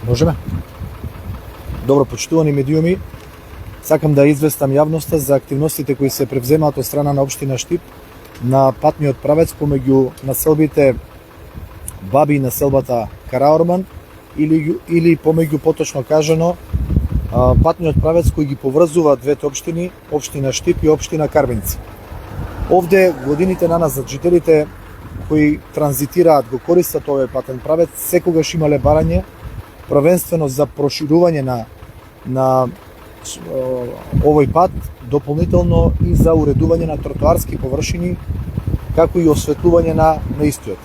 Можеме? Добро, почитувани медиуми, сакам да известам јавноста за активностите кои се превземаат од страна на општина Штип на патниот правец помеѓу населбите Баби и населбата Караорман или помеѓу, поточно кажано, патниот правец кој ги поврзува двете општини, општина Штип и општина Карбинци. Овде годините на нас, жителите кои транзитираат, го користат овој патен правец, секогаш имале барање првенствено за проширување на овој пат, дополнително и за уредување на тротоарски површини, како и осветлување на истиот.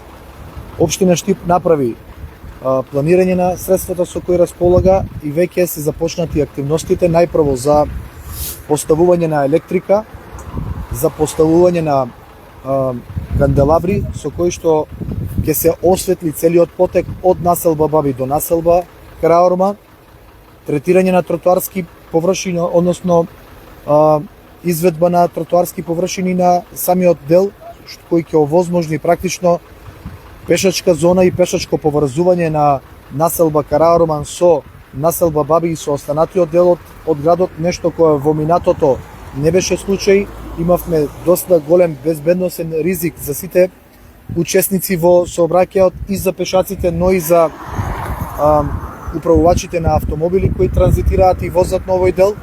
Општина Штип направи планирање на средствата со кои располага и веќе се започнати активностите, најпрво за поставување на електрика, за поставување на канделабри со кои што ќе се осветли целиот потек од населба Баби до населба Караорман, третирање на тротоарски површини, односно изведба на тротоарски површини на самиот дел, кој ќе овозможни практично пешачка зона и пешачко поврзување на населба Караорман со населба Баби и со останатиот дел од градот, нешто кое во минатото не беше случај. Имавме доста голем безбедносен ризик за сите учесници во сообраќајот и за пешаците, но и за управувачите на автомобили кои транзитираат и возат на овој дел.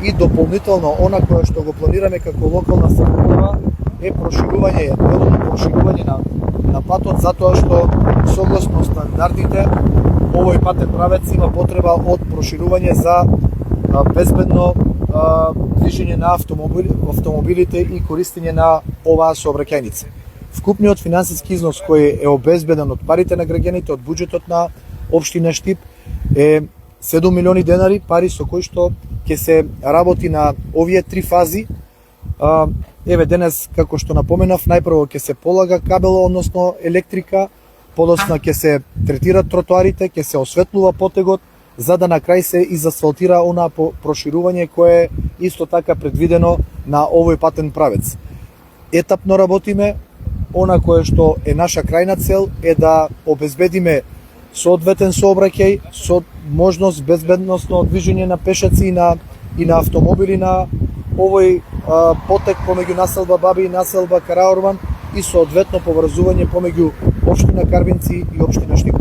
И дополнително она кое што го планираме како локална самоуправа е проширување на патот, затоа што согласно стандардите овој патен правец има потреба од проширување за безбедно движење на автомобилите и користење на оваа сообраќајница. Вкупниот финансиски износ кој е обезбеден од парите на граѓаните, од буџетот на општина Штип е 7 милиони денари, пари со кои што ќе се работи на овие три фази. Еве денес, како што напоменав, најпрво ќе се полага кабел, односно електрика, подоцна ќе се третираат тротоарите, ќе се осветлува потегот, за да на крај се изасфалтира она проширување кое е исто така предвидено на овој патен правец. Етапно работиме, она кое што е наша крајна цел е да обезбедиме соодветен сообраќај со можност безбедносно движење на пешаци и на автомобили на овој потек помеѓу населба Баби и населба Караорман и соодветно поврзување помеѓу општина Карбинци и општина Штип.